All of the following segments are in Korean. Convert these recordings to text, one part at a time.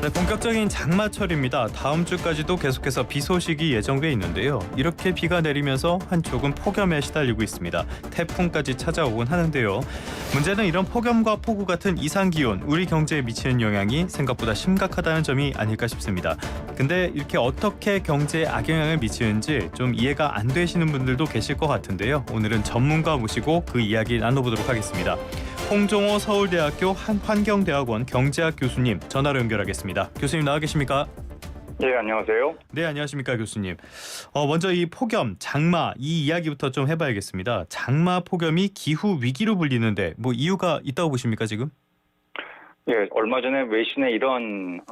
네, 본격적인 장마철입니다. 다음 주까지도 계속해서 비 소식이 예정돼 있는데요. 이렇게 비가 내리면서 한쪽은 폭염에 시달리고 있습니다. 태풍까지 찾아오곤 하는데요. 문제는 이런 폭염과 폭우 같은 이상기온, 우리 경제에 미치는 영향이 생각보다 심각하다는 점이 아닐까 싶습니다. 근데 이렇게 어떻게 경제에 악영향을 미치는지 좀 이해가 안 되시는 분들도 계실 것 같은데요. 오늘은 전문가 모시고 그 이야기 나눠보도록 하겠습니다. 홍종호 서울대학교 한환경대학원 경제학 교수님 전화로 연결하겠습니다. 교수님 나와 계십니까? 네, 안녕하세요. 네, 안녕하십니까 교수님. 먼저 이 폭염, 장마 이 이야기부터 좀 해봐야겠습니다. 장마 폭염이 기후 위기로 불리는데 뭐 이유가 있다고 보십니까 지금? 예, 얼마 전에 외신에 이런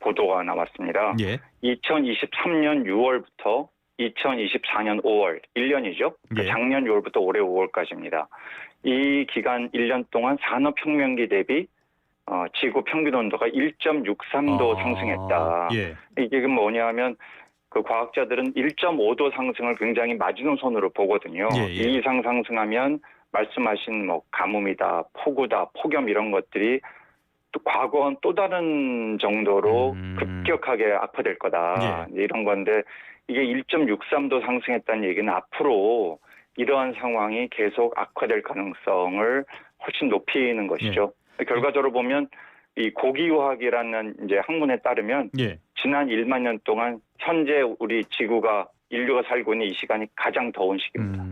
보도가 나왔습니다. 예. 2023년 6월부터 2024년 5월, 1년이죠. 예. 작년 6월부터 올해 5월까지입니다. 이 기간 1년 동안 산업혁명기 대비 지구 평균 온도가 1.63도 상승했다. 예. 이게 뭐냐면 그 과학자들은 1.5도 상승을 굉장히 마지노선으로 보거든요. 예. 이 이상 상승하면 말씀하신 뭐 가뭄이다, 폭우다, 폭염 이런 것들이 또 과거와는 또 다른 정도로 급격하게 악화될 거다. 예. 이런 건데 이게 1.63도 상승했다는 얘기는 앞으로 이러한 상황이 계속 악화될 가능성을 훨씬 높이는 것이죠. 결과적으로 보면 이 고기유학이라는 이제 학문에 따르면 예. 지난 1만 년 동안 현재 우리 지구가 인류가 살고 있는 이 시간이 가장 더운 시기입니다.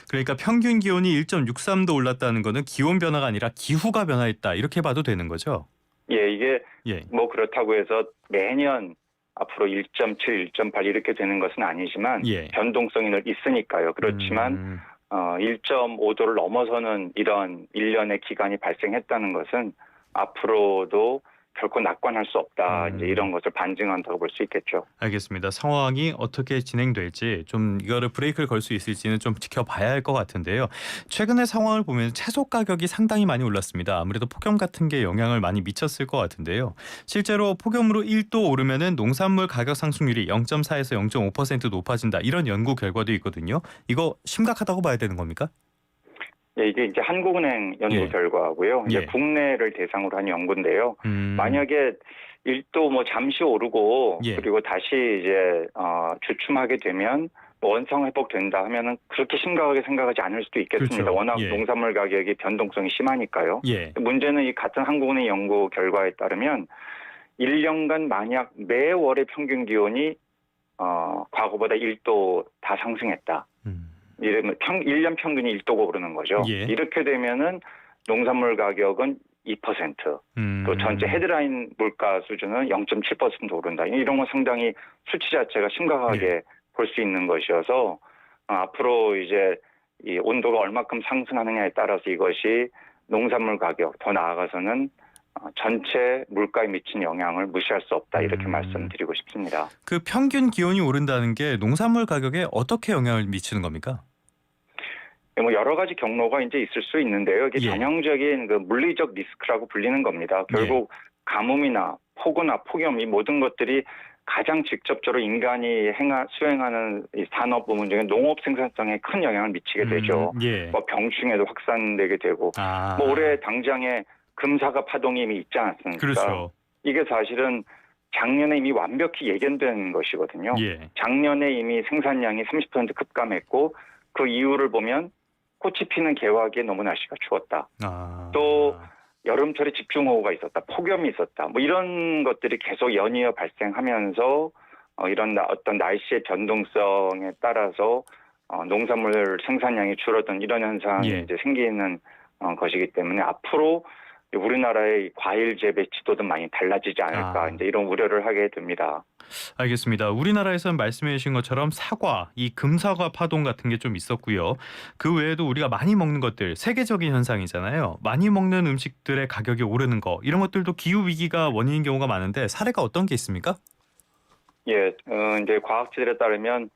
그러니까 평균 기온이 1.63도 올랐다는 거는 기온 변화가 아니라 기후가 변화했다 이렇게 봐도 되는 거죠? 예, 이게 예. 뭐 그렇다고 해서 매년 앞으로 1.7, 1.8 이렇게 되는 것은 아니지만 예. 변동성이 늘 있으니까요. 그렇지만 1.5도를 넘어서는 이런 일련의 기간이 발생했다는 것은 앞으로도 결코 낙관할 수 없다. 이제 이런 것을 반증한다고 볼 수 있겠죠. 알겠습니다. 상황이 어떻게 진행될지 좀 이거를 브레이크를 걸 수 있을지는 좀 지켜봐야 할 것 같은데요. 최근의 상황을 보면 채소 가격이 상당히 많이 올랐습니다. 아무래도 폭염 같은 게 영향을 많이 미쳤을 것 같은데요. 실제로 폭염으로 1도 오르면은 농산물 가격 상승률이 0.4에서 0.5% 높아진다. 이런 연구 결과도 있거든요. 이거 심각하다고 봐야 되는 겁니까? 예, 이게 이제 한국은행 연구 예. 결과고요. 이제 예. 국내를 대상으로 한 연구인데요. 만약에 1도 뭐 잠시 오르고 예. 그리고 다시 이제 주춤하게 되면 원상 회복된다 하면은 그렇게 심각하게 생각하지 않을 수도 있겠습니다. 그렇죠. 워낙 예. 농산물 가격이 변동성이 심하니까요. 예. 문제는 이 같은 한국은행 연구 결과에 따르면 1년간 만약 매월의 평균 기온이 과거보다 1도 다 상승했다. 이러면 1년 평균이 1도가 오르는 거죠. 예. 이렇게 되면은 농산물 가격은 2%, 또 전체 헤드라인 물가 수준은 0.7% 오른다. 이런 건 상당히 수치 자체가 심각하게 볼 수 있는 것이어서 앞으로 이제 이 온도가 얼마큼 상승하느냐에 따라서 이것이 농산물 가격, 더 나아가서는 전체 물가에 미친 영향을 무시할 수 없다. 이렇게 말씀드리고 싶습니다. 그 평균 기온이 오른다는 게 농산물 가격에 어떻게 영향을 미치는 겁니까? 뭐 여러 가지 경로가 이제 있을 수 있는데요. 이게 예. 전형적인 그 물리적 리스크라고 불리는 겁니다. 결국 가뭄이나 폭우나 폭염 이 모든 것들이 가장 직접적으로 인간이 수행하는 이 산업 부문 중에 농업 생산성에 큰 영향을 미치게 되죠. 예. 뭐 병충해도 확산되게 되고, 아. 뭐 올해 당장에 금사가 파동이 이미 있지 않았습니까? 그렇죠. 이게 사실은 작년에 이미 완벽히 예견된 것이거든요. 예. 작년에 이미 생산량이 30% 급감했고 그 이유를 보면 꽃이 피는 개화기에 너무 날씨가 추웠다. 또 여름철에 집중호우가 있었다. 폭염이 있었다. 뭐 이런 것들이 계속 연이어 발생하면서 이런 어떤 날씨의 변동성에 따라서 농산물 생산량이 줄어든 이런 현상이 이제 생기는 것이기 때문에 앞으로 우리나라의 과일 재배 지도도 많이 달라지지 않을까 이제 이런 우려를 하게 됩니다. 알겠습니다. 우리나라에서는 말씀해 주신 것처럼 사과, 이 금사과 파동 같은 게 좀 있었고요. 그 외에도 우리가 많이 먹는 것들, 세계적인 현상이잖아요. 많이 먹는 음식들의 가격이 오르는 거, 이런 것들도 기후 위기가 원인인 경우가 많은데 사례가 어떤 게 있습니까? 예, 이제 과학자들에 따르면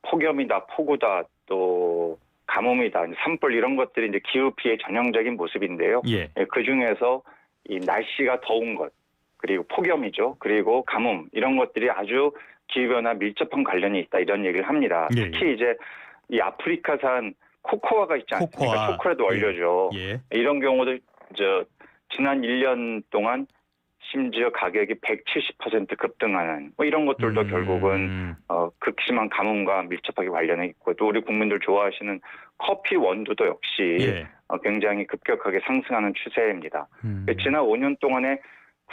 폭염이다, 폭우다, 또 가뭄이다, 산불 이런 것들이 이제 기후 피해 전형적인 모습인데요. 예. 그 중에서 이 날씨가 더운 것, 그리고 폭염이죠. 그리고 가뭄 이런 것들이 아주 기후변화 밀접한 관련이 있다 이런 얘기를 합니다. 예. 특히 이제 이 아프리카산 코코아가 있지 않습니까? 초콜릿 원료죠. 예. 이런 경우도 지난 1년 동안 심지어 가격이 170% 급등하는 뭐 이런 것들도 결국은 극심한 가뭄과 밀접하게 관련해 있고, 또 우리 국민들 좋아하시는 커피 원두도 역시 예. 굉장히 급격하게 상승하는 추세입니다. 지난 5년 동안의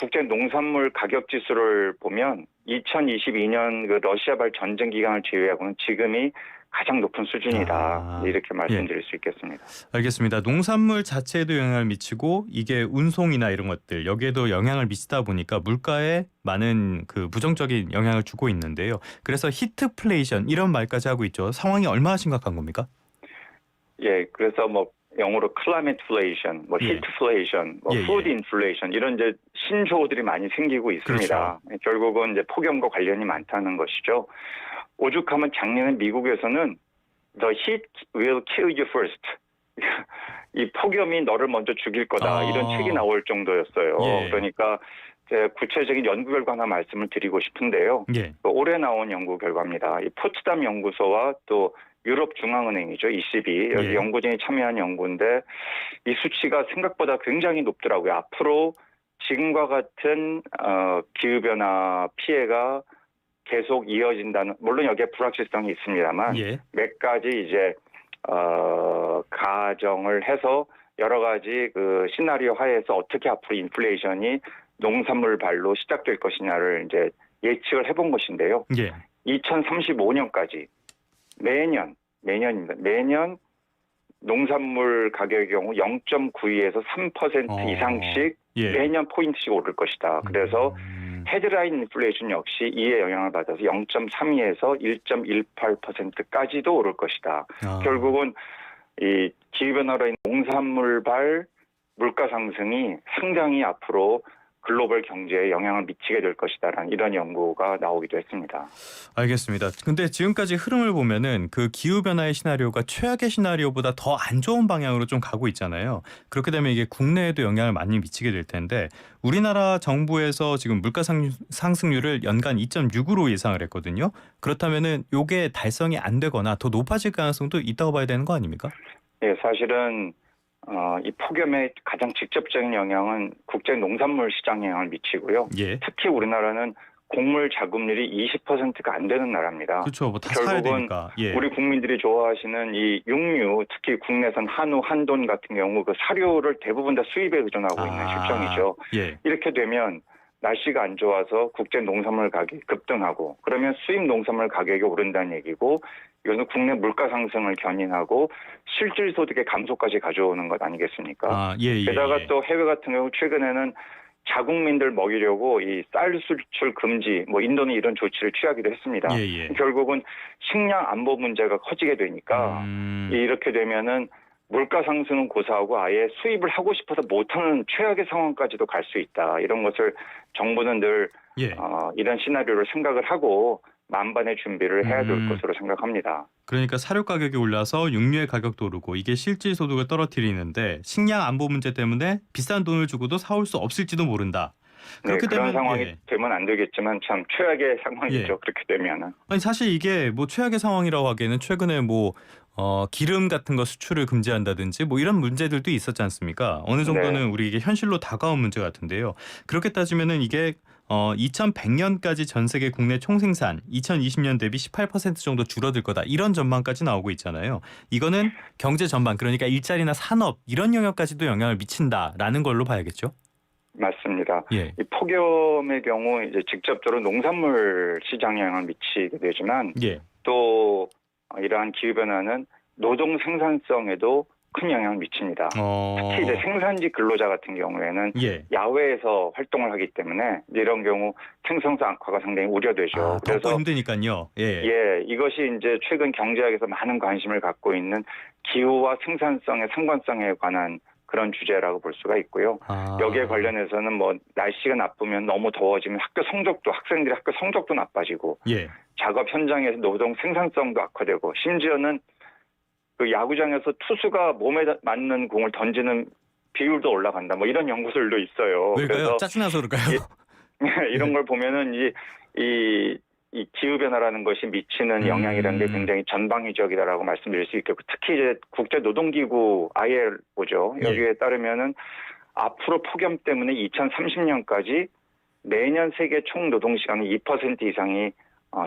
국제 농산물 가격 지수를 보면 2022년 그 러시아발 전쟁 기간을 제외하고는 지금이 가장 높은 수준이다. 이렇게 말씀드릴 수 있겠습니다. 알겠습니다. 농산물 자체에도 영향을 미치고 이게 운송이나 이런 것들 여기에도 영향을 미치다 보니까 물가에 많은 그 부정적인 영향을 주고 있는데요. 그래서 히트플레이션 이런 말까지 하고 있죠. 상황이 얼마나 심각한 겁니까? 예, 그래서 뭐 영어로 클라이밋플레이션, 뭐 히트플레이션, 뭐 푸드 인플레이션 이런 이제 신조어들이 많이 생기고 있습니다. 그렇죠. 결국은 이제 폭염과 관련이 많다는 것이죠. 오죽하면 작년에 미국에서는 The heat will kill you first. 이 폭염이 너를 먼저 죽일 거다. 이런 책이 나올 정도였어요. 그러니까 구체적인 연구 결과 하나 말씀을 드리고 싶은데요. 올해 나온 연구 결과입니다. 이 포츠담 연구소와 또 유럽 중앙은행이죠. ECB. 여기 연구진이 참여한 연구인데 이 수치가 생각보다 굉장히 높더라고요. 앞으로 지금과 같은 기후변화 피해가 계속 이어진다는, 물론 여기에 불확실성이 있습니다만 몇 가지 이제 가정을 해서 여러 가지 그 시나리오 하에서 어떻게 앞으로 인플레이션이 농산물발로 시작될 것이냐를 이제 예측을 해본 것인데요. 2035년까지 매년입니다. 매년 농산물 가격의 경우 0.92에서 3% 이상씩 매년 포인트씩 오를 것이다. 그래서 헤드라인 인플레이션 역시 이에 영향을 받아서 0.32에서 1.18%까지도 오를 것이다. 결국은 이 기후변화로 인한 농산물발 물가 상승이 상당히 앞으로 글로벌 경제에 영향을 미치게 될 것이다라는 이런 연구가 나오기도 했습니다. 알겠습니다. 근데 지금까지 흐름을 보면은 그 기후변화의 시나리오가 최악의 시나리오보다 더 안 좋은 방향으로 좀 가고 있잖아요. 그렇게 되면 이게 국내에도 영향을 많이 미치게 될 텐데 우리나라 정부에서 지금 물가 상승률을 연간 2.6으로 예상을 했거든요. 그렇다면은 이게 달성이 안 되거나 더 높아질 가능성도 있다고 봐야 되는 거 아닙니까? 네, 사실은 이 폭염의 가장 직접적인 영향은 국제 농산물 시장에 영향을 미치고요. 특히 우리나라는 곡물 자급률이 20%가 안 되는 나라입니다. 그렇죠. 뭐 다 사야 되니까. 우리 국민들이 좋아하시는 이 육류, 특히 국내산 한우, 한돈 같은 경우 그 사료를 대부분 다 수입에 의존하고 있는 실정이죠. 이렇게 되면 날씨가 안 좋아서 국제 농산물 가격이 급등하고 그러면 수입 농산물 가격이 오른다는 얘기고, 이것은 국내 물가 상승을 견인하고 실질 소득의 감소까지 가져오는 것 아니겠습니까? 게다가 또 해외 같은 경우 최근에는 자국민들 먹이려고 이 쌀 수출 금지, 뭐 인도는 이런 조치를 취하기도 했습니다. 결국은 식량 안보 문제가 커지게 되니까 이렇게 되면은 물가 상승은 고사하고 아예 수입을 하고 싶어서 못하는 최악의 상황까지도 갈 수 있다. 이런 것을 정부는 늘 이런 시나리오를 생각을 하고 만반의 준비를 해야 될 것으로 생각합니다. 그러니까 사료 가격이 올라서 육류의 가격도 오르고 이게 실질 소득을 떨어뜨리는데 식량 안보 문제 때문에 비싼 돈을 주고도 사올 수 없을지도 모른다. 그렇게 그런 되면 상황이 되면 안 되겠지만 참 최악의 상황이죠. 그렇게 되면은. 아니 사실 이게 뭐 최악의 상황이라고 하기에는 최근에 뭐 기름 같은 거 수출을 금지한다든지 뭐 이런 문제들도 있었지 않습니까? 어느 정도는 우리에게 현실로 다가온 문제 같은데요. 그렇게 따지면은 이게 2100년까지 전 세계 국내 총생산 2020년 대비 18% 정도 줄어들 거다. 이런 전망까지 나오고 있잖아요. 이거는 경제 전반, 그러니까 일자리나 산업 이런 영역까지도 영향을 미친다라는 걸로 봐야겠죠? 맞습니다. 이 폭염의 경우 이제 직접적으로 농산물 시장에 영향을 미치게 되지만 또 이러한 기후변화는 노동 생산성에도 큰 영향을 미칩니다. 특히 이제 생산지 근로자 같은 경우에는 야외에서 활동을 하기 때문에 이런 경우 생산성 악화가 상당히 우려되죠. 그래서 힘드니까요. 이것이 이제 최근 경제학에서 많은 관심을 갖고 있는 기후와 생산성의 상관성에 관한 그런 주제라고 볼 수가 있고요. 여기에 관련해서는 뭐 날씨가 나쁘면 너무 더워지면 학생들의 학교 성적도 나빠지고 작업 현장에서 노동 생산성도 악화되고 심지어는 그 야구장에서 투수가 몸에 맞는 공을 던지는 비율도 올라간다. 뭐 이런 연구들도 있어요. 왜일까요? 그래서 짜증나서 그럴까요? 이런 걸 보면은 이 기후변화라는 것이 미치는 영향이라는 게 굉장히 전방위적이다라고 말씀드릴 수 있겠고, 특히 이제 국제노동기구 ILO죠. 여기에 따르면은 앞으로 폭염 때문에 2030년까지 내년 세계 총 노동 시간은 2% 이상이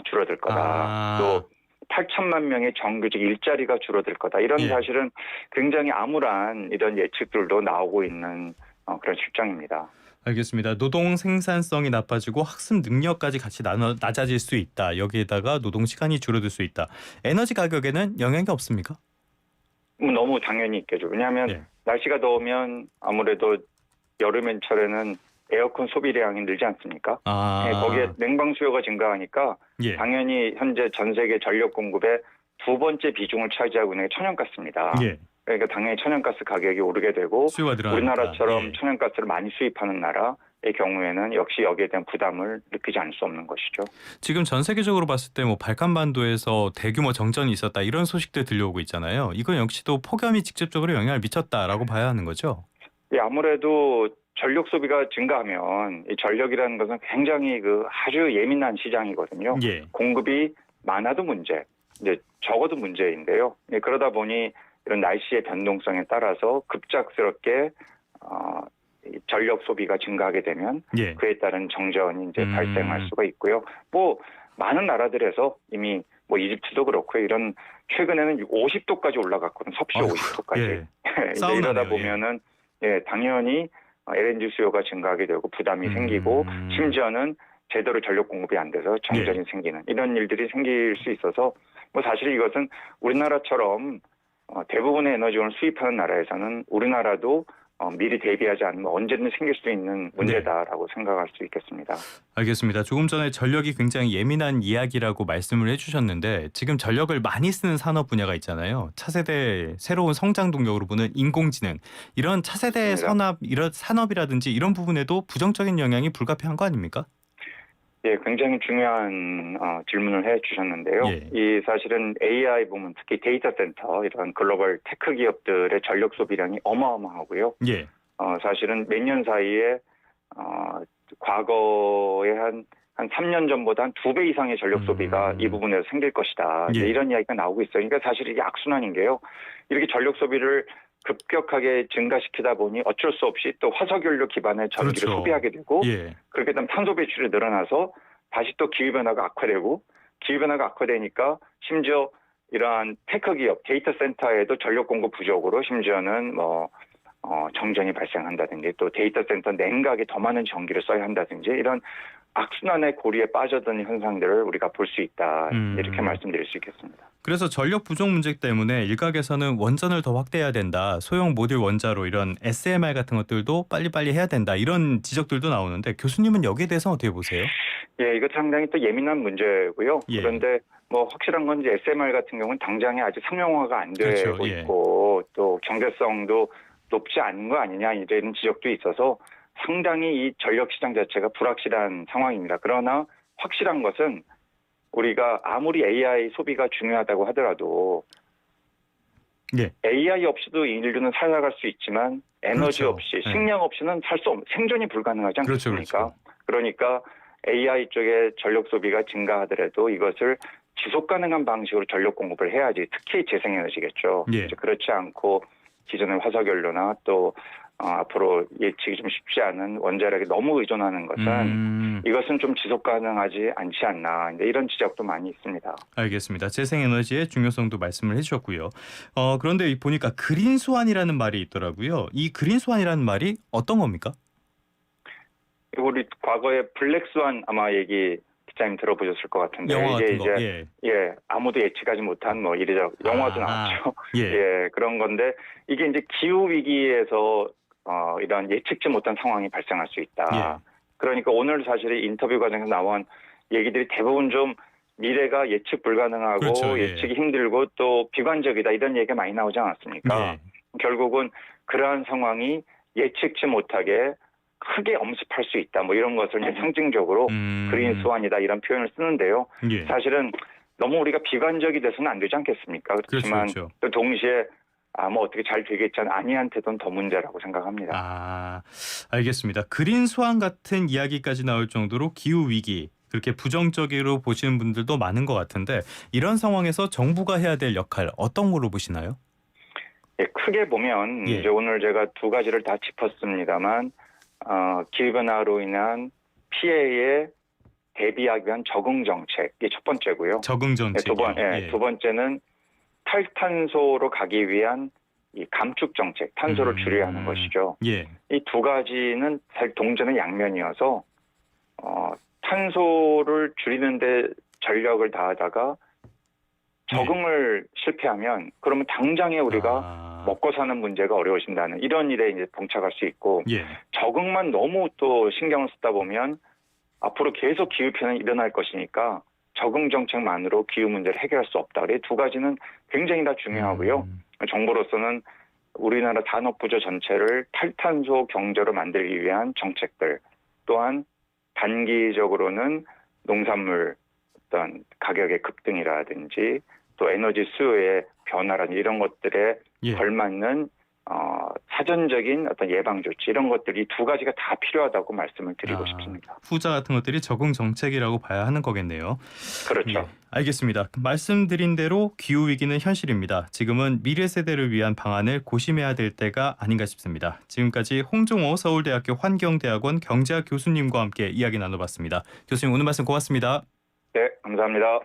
줄어들 거다. 또 8천만 명의 정규직 일자리가 줄어들 거다. 이런 사실은 굉장히 암울한 이런 예측들도 나오고 있는 그런 실정입니다. 알겠습니다. 노동 생산성이 나빠지고 학습 능력까지 같이 낮아질 수 있다. 여기에다가 노동 시간이 줄어들 수 있다. 에너지 가격에는 영향이 없습니까? 너무 당연히 있겠죠. 왜냐하면 날씨가 더우면 아무래도 여름철에는 에어컨 소비량이 늘지 않습니까? 거기에 냉방 수요가 증가하니까 당연히 현재 전 세계 전력 공급의 두 번째 비중을 차지하고 있는 게 천연가스입니다. 그러니까 당연히 천연가스 가격이 오르게 되고 우리나라처럼 천연가스를 많이 수입하는 나라의 경우에는 역시 여기에 대한 부담을 느끼지 않을 수 없는 것이죠. 지금 전 세계적으로 봤을 때 뭐 발칸반도에서 대규모 정전이 있었다 이런 소식들 들려오고 있잖아요. 이건 역시도 폭염이 직접적으로 영향을 미쳤다라고 봐야 하는 거죠? 아무래도 전력 소비가 증가하면 이 전력이라는 것은 굉장히 아주 예민한 시장이거든요. 공급이 많아도 문제, 이제 적어도 문제인데요. 그러다 보니 이런 날씨의 변동성에 따라서 급작스럽게 전력 소비가 증가하게 되면 그에 따른 정전이 이제 발생할 수가 있고요. 많은 나라들에서 이미 이집트도 그렇고 이런 최근에는 50도까지 올라갔거든요. 섭씨 50도까지. 이제 이러다 보면은 당연히 LNG 수요가 증가하게 되고 부담이 생기고 심지어는 제대로 전력 공급이 안 돼서 정전이 생기는 이런 일들이 생길 수 있어서 사실 이것은 우리나라처럼 대부분의 에너지원을 수입하는 나라에서는 우리나라도 미리 대비하지 않으면 언제든 생길 수 있는 문제다라고 생각할 수 있겠습니다. 알겠습니다. 조금 전에 전력이 굉장히 예민한 이야기라고 말씀을 해주셨는데 지금 전력을 많이 쓰는 산업 분야가 있잖아요. 차세대 새로운 성장 동력으로 보는 인공지능 이런 차세대 이런 산업이라든지 이런 부분에도 부정적인 영향이 불가피한 거 아닙니까? 굉장히 중요한 질문을 해주셨는데요. 이 사실은 AI 부문 특히 데이터 센터 이런 글로벌 테크 기업들의 전력 소비량이 어마어마하고요. 사실은 몇 년 사이에 과거에 한 3년 전보다 한 2배 이상의 전력 소비가 이 부분에서 생길 것이다. 이런 이야기가 나오고 있어요. 그러니까 사실 이게 악순환인 게요. 이렇게 전력 소비를 급격하게 증가시키다 보니 어쩔 수 없이 또 화석연료 기반의 전기를 소비하게 되고 그렇게 되면 탄소 배출이 늘어나서 다시 또 기후변화가 악화되고 기후변화가 악화되니까 심지어 이러한 테크 기업 데이터 센터에도 전력 공급 부족으로 심지어는 정전이 발생한다든지 또 데이터 센터 냉각에 더 많은 전기를 써야 한다든지 이런 악순환의 고리에 빠져드는 현상들을 우리가 볼 수 있다. 이렇게 말씀드릴 수 있겠습니다. 그래서 전력 부족 문제 때문에 일각에서는 원전을 더 확대해야 된다. 소형 모듈 원자로 이런 SMR 같은 것들도 빨리빨리 해야 된다. 이런 지적들도 나오는데 교수님은 여기에 대해서 어떻게 보세요? 이거 상당히 또 예민한 문제고요. 그런데 확실한 건 이제 SMR 같은 경우는 당장에 아직 상용화가 안 되고 있고 또 경제성도 높지 않은 거 아니냐 이런 지적도 있어서 상당히 이 전력 시장 자체가 불확실한 상황입니다. 그러나 확실한 것은 우리가 아무리 AI 소비가 중요하다고 하더라도 AI 없이도 인류는 살아갈 수 있지만 에너지 없이 식량 없이는 생존이 불가능하지 않습니까? 그러니까 AI 쪽에 전력 소비가 증가하더라도 이것을 지속 가능한 방식으로 전력 공급을 해야지 특히 재생에너지겠죠. 그렇지 않고 기존의 화석연료나 또 앞으로 예측이 좀 쉽지 않은 원자력에 너무 의존하는 것은 이것은 좀 지속 가능하지 않지 않나 이런 지적도 많이 있습니다. 알겠습니다. 재생에너지의 중요성도 말씀을 해주셨고요. 그런데 보니까 그린 스완이라는 말이 있더라고요. 이 그린 스완이라는 말이 어떤 겁니까? 우리 과거에 블랙 스완 아마 얘기 기자님 들어보셨을 것 같은데 영화 이게 같은 거. 이제 아무도 예측하지 못한 이래저 영화도 나왔죠. 그런 건데 이게 이제 기후 위기에서 이런 예측지 못한 상황이 발생할 수 있다. 그러니까 오늘 사실 인터뷰 과정에서 나온 얘기들이 대부분 좀 미래가 예측 불가능하고 예측이 힘들고 또 비관적이다 이런 얘기가 많이 나오지 않았습니까? 결국은 그러한 상황이 예측치 못하게 크게 엄습할 수 있다. 이런 것을 이제 상징적으로 그린 스완이다 이런 표현을 쓰는데요. 사실은 너무 우리가 비관적이 돼서는 안 되지 않겠습니까? 그렇지만 또 동시에 어떻게 잘 되겠지 아니한테는 더 문제라고 생각합니다. 알겠습니다. 그린 스완 같은 이야기까지 나올 정도로 기후 위기 그렇게 부정적으로 보시는 분들도 많은 것 같은데 이런 상황에서 정부가 해야 될 역할 어떤 걸로 보시나요? 크게 보면 이제 오늘 제가 두 가지를 다 짚었습니다만 기후변화로 인한 피해에 대비하기 위한 적응 정책이 첫 번째고요. 적응 정책. 두 번째는 탈탄소로 가기 위한 이 감축 정책, 탄소를 줄여야 하는 것이죠. 예. 이 두 가지는 사실 동전의 양면이어서 탄소를 줄이는데 전력을 다하다가 적응을 실패하면 그러면 당장에 우리가 먹고 사는 문제가 어려워진다는 이런 일에 이제 봉착할 수 있고 적응만 너무 또 신경을 쓰다 보면 앞으로 계속 기후 변화는 일어날 것이니까 적응 정책만으로 기후 문제를 해결할 수 없다. 이 두 가지는 굉장히 다 중요하고요. 정부로서는 우리나라 산업구조 전체를 탈탄소 경제로 만들기 위한 정책들 또한 단기적으로는 농산물 어떤 가격의 급등이라든지 또 에너지 수요의 변화라든지 이런 것들에 걸맞는 사전적인 어떤 예방 조치 이런 것들이 두 가지가 다 필요하다고 말씀을 드리고 싶습니다. 후자 같은 것들이 적응 정책이라고 봐야 하는 거겠네요. 그렇죠. 알겠습니다. 말씀드린 대로 기후 위기는 현실입니다. 지금은 미래 세대를 위한 방안을 고심해야 될 때가 아닌가 싶습니다. 지금까지 홍종호 서울대학교 환경대학원 경제학 교수님과 함께 이야기 나눠봤습니다. 교수님 오늘 말씀 고맙습니다. 네, 감사합니다.